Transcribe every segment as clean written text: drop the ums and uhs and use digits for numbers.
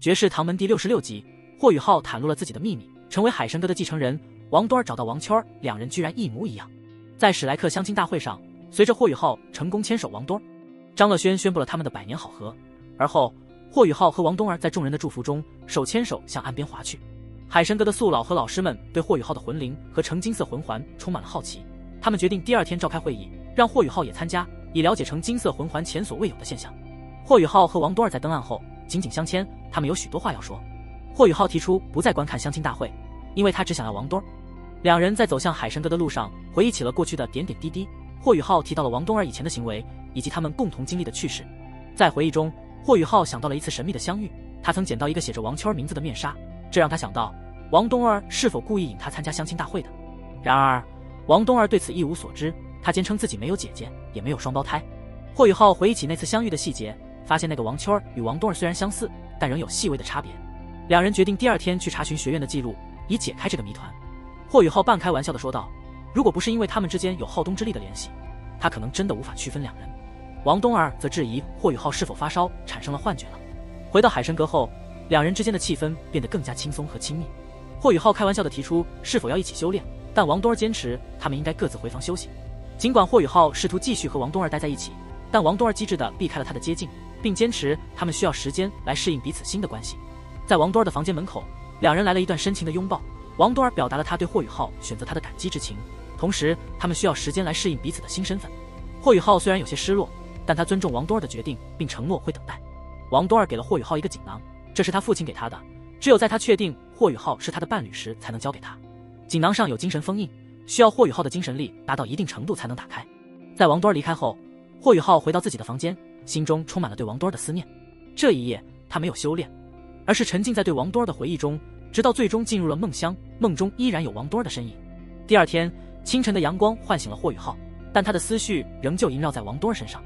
绝世唐门第66集，霍雨浩袒露了自己的秘密，成为海神阁的继承人。王多儿找到王圈，两人居然一模一样。在史莱克相亲大会上，随着霍雨浩成功牵手王多儿，张乐轩宣布了他们的100年好合。而后，霍雨浩和王冬儿在众人的祝福中手牵手向岸边划去。海神阁的宿老和老师们对霍雨浩的魂灵和橙金色魂环充满了好奇，他们决定第2天召开会议，让霍雨浩也参加，以了解橙金色魂环前所未有的现象。霍雨浩和王多儿在登岸后紧紧相牵，他们有许多话要说。霍雨浩提出不再观看相亲大会，因为他只想要王多儿。两人在走向海神阁的路上回忆起了过去的点点滴滴。霍雨浩提到了王冬儿以前的行为以及他们共同经历的趣事。在回忆中，霍雨浩想到了一次神秘的相遇，他曾捡到一个写着王圈名字的面纱，这让他想到王冬儿是否故意引他参加相亲大会的。然而王冬儿对此一无所知，他坚称自己没有姐姐，也没有双胞胎。霍雨浩回忆起那次相遇的细节，发现那个王圈与王冬儿虽然相似，但仍有细微的差别。两人决定第2天去查询学院的记录，以解开这个谜团。霍雨浩半开玩笑地说道，如果不是因为他们之间有浩东之力的联系，他可能真的无法区分两人。王冬儿则质疑霍雨浩是否发烧产生了幻觉了。回到海神阁后，两人之间的气氛变得更加轻松和亲密。霍雨浩开玩笑地提出是否要一起修炼，但王冬儿坚持他们应该各自回房休息。尽管霍雨浩试图继续和王冬儿待在一起，但王冬儿机智地避开了他的接近，并坚持他们需要时间来适应彼此新的关系。在王冬儿的房间门口，两人来了一段深情的拥抱。王冬儿表达了他对霍雨浩选择他的感激之情，同时他们需要时间来适应彼此的新身份。霍雨浩虽然有些失落，但他尊重王冬儿的决定，并承诺会等待。王冬儿给了霍雨浩一个锦囊，这是他父亲给他的，只有在他确定霍雨浩是他的伴侣时才能交给他。锦囊上有精神封印，需要霍雨浩的精神力达到一定程度才能打开。在王冬儿离开后，霍雨浩回到自己的房间，心中充满了对王冬儿的思念。这一夜他没有修炼，而是沉浸在对王冬儿的回忆中，直到最终进入了梦乡，梦中依然有王冬儿的身影。第2天清晨的阳光唤醒了霍雨浩，但他的思绪仍旧萦绕在王冬儿身上。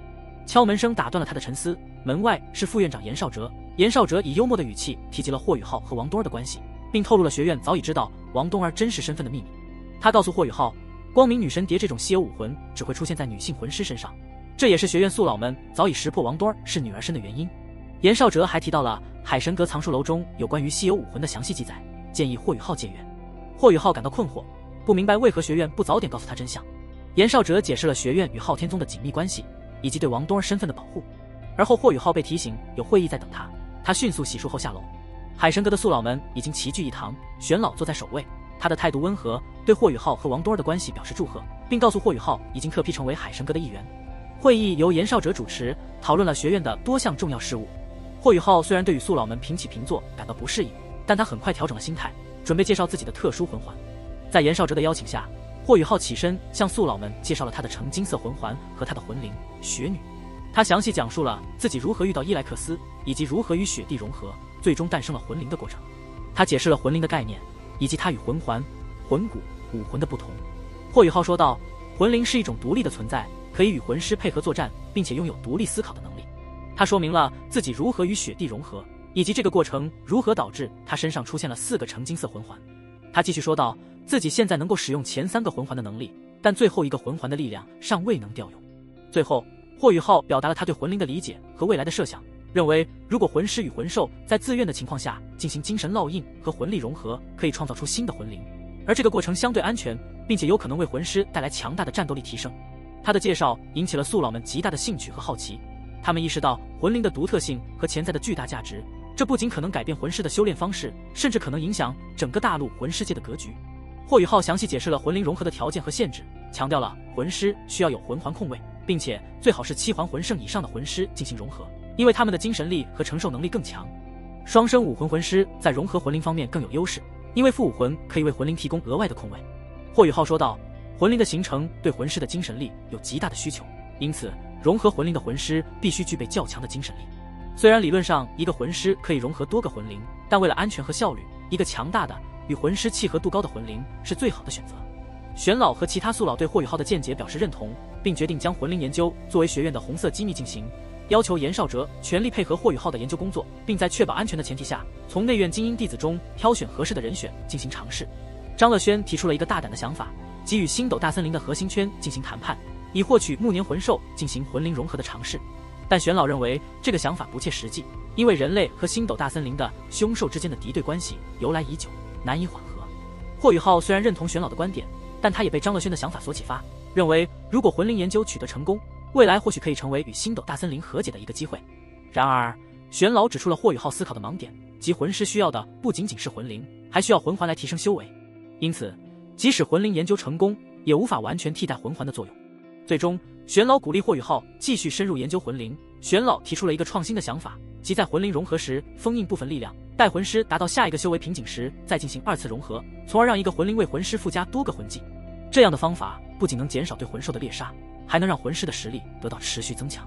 敲门声打断了他的沉思，门外是副院长严少哲。严少哲以幽默的语气提及了霍雨浩和王冬儿的关系，并透露了学院早已知道王冬儿真实身份的秘密。他告诉霍雨浩，光明女神蝶这种稀有武魂只会出现在女性魂师身上，这也是学院宿老们早已识破王冬儿是女儿身的原因。严少哲还提到了海神阁藏书楼中有关于稀有武魂的详细记载，建议霍雨浩借阅。霍雨浩感到困惑，不明白为何学院不早点告诉他真相。严少哲解释了学院与昊天宗的紧密关系，以及对王冬儿身份的保护。而后霍雨浩被提醒有会议在等他，他迅速洗漱后下楼。海神阁的宿老们已经齐聚一堂，玄老坐在首位，他的态度温和，对霍雨浩和王冬儿的关系表示祝贺，并告诉霍雨浩已经特批成为海神阁的一员。会议由严少哲主持，讨论了学院的多项重要事务。霍雨浩虽然对与宿老们平起平坐感到不适应，但他很快调整了心态，准备介绍自己的特殊魂环。在严少哲的邀请下，霍雨浩起身向宿老们介绍了他的橙金色魂环和他的魂灵雪女。他详细讲述了自己如何遇到伊莱克斯，以及如何与雪地融合，最终诞生了魂灵的过程。他解释了魂灵的概念，以及它与魂环、魂骨、武魂的不同。霍雨浩说道，魂灵是一种独立的存在，可以与魂师配合作战，并且拥有独立思考的能力。他说明了自己如何与雪地融合，以及这个过程如何导致他身上出现了4个橙金色魂环。他继续说道，自己现在能够使用前3个魂环的能力，但最后一个魂环的力量尚未能调用。最后霍雨浩表达了他对魂灵的理解和未来的设想，认为如果魂师与魂兽在自愿的情况下进行精神烙印和魂力融合，可以创造出新的魂灵，而这个过程相对安全，并且有可能为魂师带来强大的战斗力提升。他的介绍引起了宿老们极大的兴趣和好奇，他们意识到魂灵的独特性和潜在的巨大价值，这不仅可能改变魂师的修炼方式，甚至可能影响整个大陆魂师界的格局。霍雨浩详细解释了魂灵融合的条件和限制，强调了魂师需要有魂环控卫，并且最好是7环魂圣以上的魂师进行融合，因为他们的精神力和承受能力更强。双生武魂魂师在融合魂灵方面更有优势，因为副武魂可以为魂灵提供额外的控卫。霍雨浩说道，魂灵的形成对魂师的精神力有极大的需求，因此融合魂灵的魂师必须具备较强的精神力。虽然理论上一个魂师可以融合多个魂灵，但为了安全和效率，一个强大的与魂师契合度高的魂灵是最好的选择。玄老和其他宿老对霍雨浩的见解表示认同，并决定将魂灵研究作为学院的红色机密进行，要求严少哲全力配合霍雨浩的研究工作，并在确保安全的前提下，从内院精英弟子中挑选合适的人选进行尝试。张乐轩提出了一个大胆的想法，即与星斗大森林的核心圈进行谈判，以获取暮年魂兽进行魂灵融合的尝试。但玄老认为这个想法不切实际，因为人类和星斗大森林的凶兽之间的敌对关系由来已久，难以缓和。霍雨浩虽然认同玄老的观点，但他也被张乐轩的想法所启发，认为如果魂灵研究取得成功，未来或许可以成为与星斗大森林和解的一个机会。然而，玄老指出了霍雨浩思考的盲点，即魂师需要的不仅仅是魂灵，还需要魂环来提升修为。因此，即使魂灵研究成功，也无法完全替代魂环的作用。最终，玄老鼓励霍雨浩继续深入研究魂灵。玄老提出了一个创新的想法，即在魂灵融合时封印部分力量，待魂师达到下一个修为瓶颈时再进行2次融合，从而让一个魂灵为魂师附加多个魂技。这样的方法不仅能减少对魂兽的猎杀，还能让魂师的实力得到持续增强。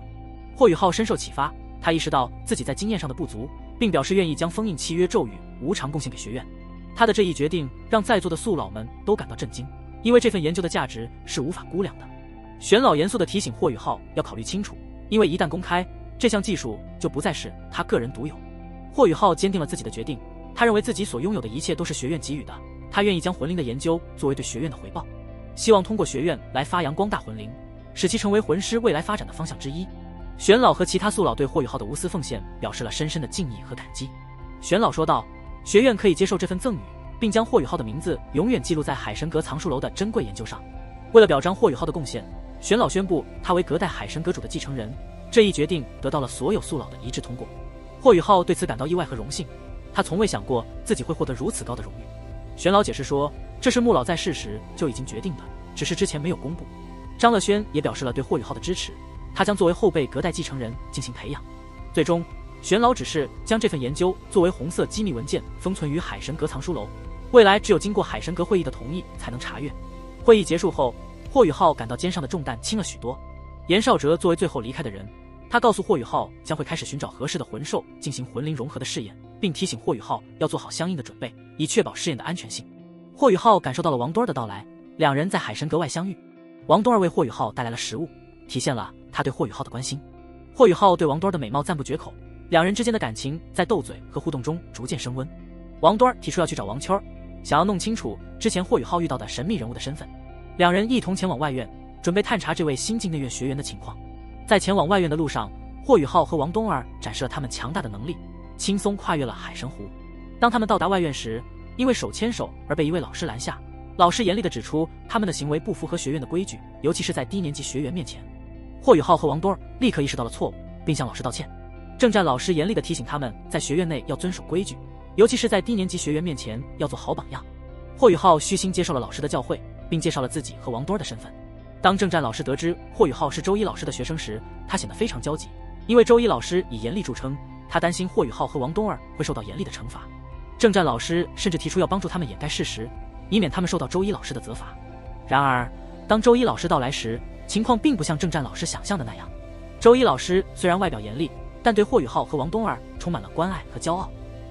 霍雨浩深受启发，他意识到自己在经验上的不足，并表示愿意将封印契约咒语无偿贡献给学院。他的这一决定让在座的宿老们都感到震惊，因为这份研究的价值是无法估量的。玄老严肃地提醒霍雨浩要考虑清楚，因为一旦公开，这项技术就不再是他个人独有。霍雨浩坚定了自己的决定，他认为自己所拥有的一切都是学院给予的，他愿意将魂灵的研究作为对学院的回报，希望通过学院来发扬光大魂灵，使其成为魂师未来发展的方向之一。玄老和其他宿老对霍雨浩的无私奉献表示了深深的敬意和感激。玄老说道，学院可以接受这份赠与，并将霍雨浩的名字永远记录在海神阁藏书楼的珍贵研究上。为了表彰霍雨浩的贡献，玄老宣布他为隔代海神阁主的继承人，这一决定得到了所有宿老的一致通过。霍雨浩对此感到意外和荣幸，他从未想过自己会获得如此高的荣誉。玄老解释说，这是穆老在世时就已经决定的，只是之前没有公布。张乐轩也表示了对霍雨浩的支持，他将作为后辈隔代继承人进行培养。最终，玄老指示将这份研究作为红色机密文件封存于海神阁藏书楼，未来只有经过海神阁会议的同意才能查阅。会议结束后，霍雨浩感到肩上的重担轻了许多。严少哲作为最后离开的人，他告诉霍雨浩将会开始寻找合适的魂兽进行魂灵融合的试验，并提醒霍雨浩要做好相应的准备，以确保试验的安全性。霍雨浩感受到了王多儿的到来，两人在海神阁外相遇。王多儿为霍雨浩带来了食物，体现了他对霍雨浩的关心。霍雨浩对王多儿的美貌赞不绝口，两人之间的感情在斗嘴和互动中逐渐升温。王多儿提出要去找王秋儿，想要弄清楚之前霍雨浩遇到的神秘人物的身份。两人一同前往外院，准备探查这位新进内院学员的情况。在前往外院的路上，霍雨浩和王冬儿展示了他们强大的能力，轻松跨越了海神湖。当他们到达外院时，因为手牵手而被一位老师拦下，老师严厉地指出他们的行为不符合学院的规矩，尤其是在低年级学员面前。霍雨浩和王冬儿立刻意识到了错误，并向老师道歉。政战老师严厉地提醒他们在学院内要遵守规矩，尤其是在低年级学员面前要做好榜样。霍雨浩虚心接受了老师的教诲，并介绍了自己和王多儿的身份。当政战老师得知霍雨浩是周一老师的学生时，他显得非常焦急，因为周一老师以严厉著称，他担心霍雨浩和王冬儿会受到严厉的惩罚。政战老师甚至提出要帮助他们掩盖事实，以免他们受到周一老师的责罚。然而，当周一老师到来时，情况并不像政战老师想象的那样。周一老师虽然外表严厉，但对霍雨浩和王冬儿充满了关爱和骄傲。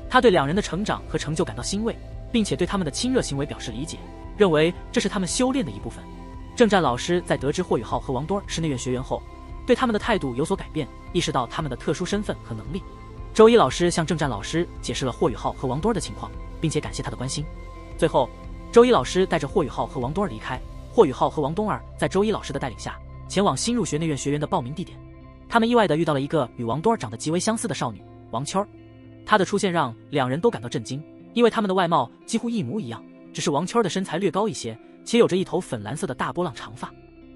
他对两人的成长和成就感到欣慰，并且对他们的亲热行为表示理解，认为这是他们修炼的一部分。政战老师在得知霍雨浩和王多儿是内院学员后，对他们的态度有所改变，意识到他们的特殊身份和能力。周一老师向政战老师解释了霍雨浩和王多儿的情况，并且感谢他的关心。最后，周一老师带着霍雨浩和王多儿离开。霍雨浩和王冬儿在周一老师的带领下，前往新入学内院学员的报名地点。他们意外地遇到了一个与王多儿长得极为相似的少女王秋儿。她的出现让两人都感到震惊，因为他们的外貌几乎一模一样，只是王秋儿的身材略高一些，且有着一头粉蓝色的大波浪长发。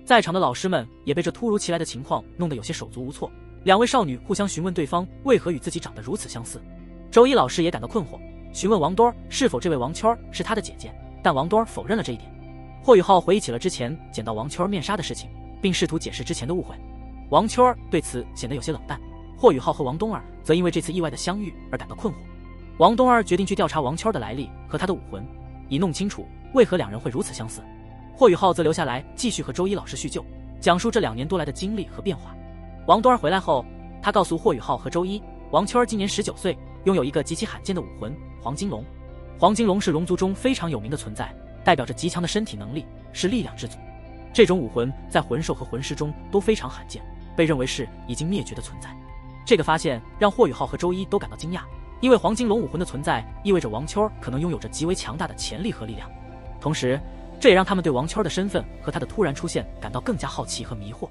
在场的老师们也被这突如其来的情况弄得有些手足无措，两位少女互相询问对方为何与自己长得如此相似。周一老师也感到困惑，询问王多儿是否这位王秋儿是他的姐姐，但王多儿否认了这一点。霍雨浩回忆起了之前捡到王秋儿面纱的事情，并试图解释之前的误会。王秋儿对此显得有些冷淡，霍雨浩和王冬儿则因为这次意外的相遇而感到困惑。王冬儿决定去调查王秋儿的来历和她的武魂，以弄清楚为何两人会如此相似。霍雨浩则留下来继续和周一老师叙旧，讲述这2年多来的经历和变化。王冬儿回来后，他告诉霍雨浩和周一，王秋儿今年19岁，拥有一个极其罕见的武魂黄金龙。黄金龙是龙族中非常有名的存在，代表着极强的身体能力，是力量之祖。这种武魂在魂兽和魂师中都非常罕见，被认为是已经灭绝的存在。这个发现让霍雨浩和周一都感到惊讶，因为黄金龙武魂的存在意味着王秋儿可能拥有着极为强大的潜力和力量，同时这也让他们对王秋儿的身份和他的突然出现感到更加好奇和迷惑。